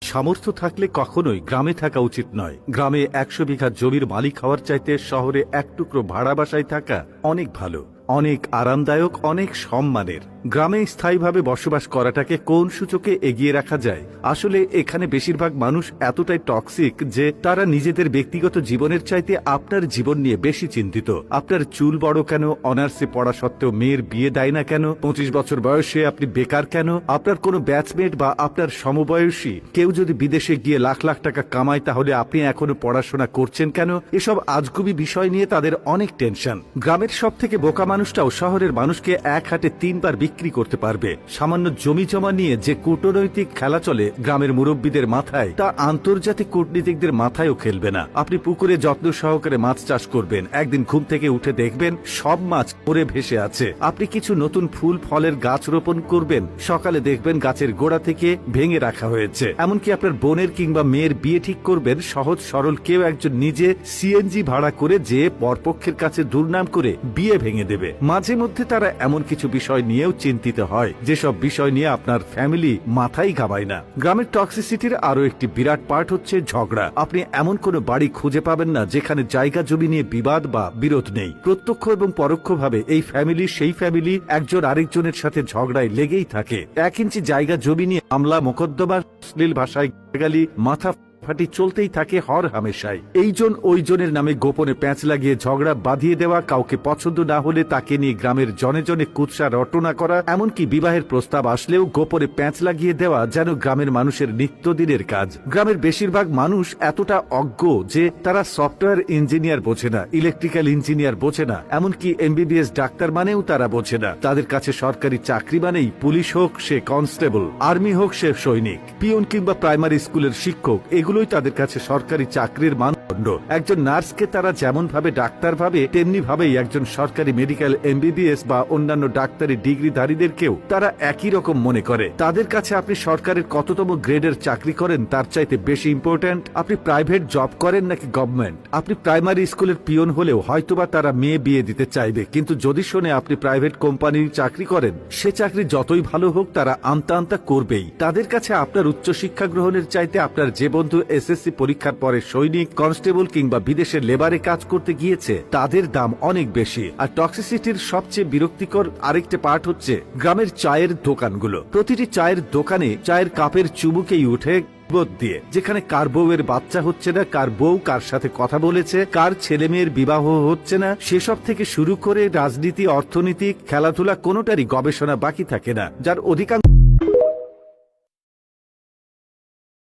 সামর্থ্য থাকলে কখনোই গ্রামে থাকা উচিত নয়। গ্রামে 100 বিঘা জমির মালিক হওয়ার চাইতে শহরে এক টুকরো ভাড়া বাসায় থাকা অনেক ভালো, অনেক আরামদায়ক, অনেক সম্মানের। গ্রামে স্থায়ীভাবে বসবাস করাটাকে কোন সূচকে এগিয়ে রাখা যায়? আসলে এখানে বেশিরভাগ মানুষ এতটাই টক্সিক যে তারা নিজেদের ব্যক্তিগত জীবনের চাইতে আপনার জীবন নিয়ে বেশি চিন্তিত। আপনার চুল বড় কেন, অনার্সে পড়া সত্ত্বেও মেয়ের বিয়ে দেয় না কেন, 25 বছর বয়সে আপনি বেকার কেন, আপনার কোনো ব্যাচমেট বা আপনার সমবয়সী কেউ যদি বিদেশে গিয়ে লাখ লাখ টাকা কামায় তাহলে আপনি এখনো পড়াশোনা করছেন কেন? এসব আজগুবি বিষয় নিয়ে তাদের অনেক টেনশন। গ্রামের সব থেকে বোকা মানুষটাও শহরের মানুষকে এক হাটে 3 বার বিক্রি করতে পারবে। সামান্য জমি জমা নিয়ে যে কূটনৈতিক খেলা চলে গ্রামের মুরব্বীদের মাথায়, তা আন্তর্জাতিক কূটনীতিকদের মাথায়ও খেলবে না। আপনি পুকুরে যত্ন সহকারে মাছ চাষ করবেন, একদিন ঘুম থেকে উঠে দেখবেন সব মাছ পড়ে ভেসে আছে। আপনি কিছু নতুন ফুল ফলের গাছ রোপণ করবেন, সকালে দেখবেন গাছের গোড়া থেকে ভেঙে রাখা হয়েছে। এমনকি আপনার বোনের কিংবা মেয়ের বিয়ে ঠিক করবেন, সহজ সরল কেউ একজন নিজে সিএনজি ভাড়া করে যে পরপক্ষের কাছে দুর্নাম করে বিয়ে ভেঙে দেবে। মাঝে মধ্যে তারা এমন কিছু বিষয় নিয়েও চিন্তিত হয় যেসব বিষয় নিয়ে আপনার ফ্যামিলি মাথায় ঘামায় না। গ্রামের টক্সিসিটির আরো একটি বিরাট পার্ট হচ্ছে ঝগড়া। আপনি এমন কোনো বাড়ি খুঁজে পাবেন না যেখানে জায়গা জমি নিয়ে বিবাদ বা বিরোধ নেই। প্রত্যক্ষ এবং পরোক্ষভাবে এই ফ্যামিলি সেই ফ্যামিলি একজন আরেকজনের সাথে ঝগড়ায় লেগেই থাকে। 1 ইঞ্চি জায়গা জমি নিয়ে মামলা মোকদ্দমা, অশ্লীল ভাষায় গালি, মাথা ফাটি চলতেই থাকে হর হামেশাই। এইজন ওইজনের নামে গোপনে প্যাঁচ লাগিয়ে ঝগড়া বাঁধিয়ে দেওয়া, কাউকে পছন্দ না হলে তাকে নিয়ে গ্রামের জনে জনে কুৎসা রটনা করা, এমনকি বিবাহের প্রস্তাব আসলেও গোপনে প্যাঁচ লাগিয়ে দেওয়া যেন গ্রামের মানুষের নিত্যদিনের কাজ। গ্রামের বেশিরভাগ মানুষ এতটা অজ্ঞ যে তারা সফটওয়্যার ইঞ্জিনিয়ার বোঝে না, ইলেকট্রিক্যাল ইঞ্জিনিয়ার বোঝে না, এমনকি এমবিবিএস ডাক্তার মানেও তারা বোঝে না। তাদের কাছে সরকারি চাকরি মানেই পুলিশ হোক সে কনস্টেবল, আর্মি হোক সে সৈনিক, পিয়ন কিংবা প্রাইমারি স্কুলের শিক্ষক, এগুলোই তাদের কাছে সরকারি চাকরির মানদণ্ড। একজন নার্সকে তারা যেমন ভাবে ডাক্তার ভাবে, তেমনি ভাবেই একজন সরকারি মেডিকেল এমবিবিএস বা অন্যান্য ডাক্তারি ডিগ্রিধারীদেরকেও তারা একই রকম মনে করে। তাদের কাছে আপনি সরকারের কততম গ্রেডের চাকরি করেন তার চাইতে বেশি ইম্পর্ট্যান্ট আপনি প্রাইভেট জব করেন নাকি গভর্নমেন্ট। আপনি প্রাইমারি স্কুলের পিয়ন হলেও হয়তোবা তারা মেয়ে বিয়ে দিতে চাইবে, কিন্তু যদি শোনে আপনি প্রাইভেট কোম্পানির চাকরি করেন, সে চাকরি যতই ভালো হোক তারা আমতা আমতা করবেই। তাদের কাছে আপনার উচ্চশিক্ষা গ্রহণের চাইতে আপনার যে বন্ধু এসএসসি পরীক্ষার পরে সৈনিক, কনস্টেবল কিংবা বিদেশের লেবারে কাজ করতে গিয়েছে তাদের দাম অনেক বেশি। আর টক্সিসিটির সবচেয়ে বিরক্তিকর আরেকটা পার্ট হচ্ছে গ্রামের চায়ের দোকানগুলো। প্রতিটি চায়ের দোকানে চায়ের কাপের চুমুকেই উঠে দিয়ে, যেখানে কার বউয়ের বাচ্চা হচ্ছে না, কার বউ কার সাথে কথা বলেছে, কার ছেলে মেয়ের বিবাহ হচ্ছে না, সেসব থেকে শুরু করে রাজনীতি, অর্থনীতি, খেলাধুলা কোনোটারই গবেষণা বাকি থাকে না, যার অধিকাংশ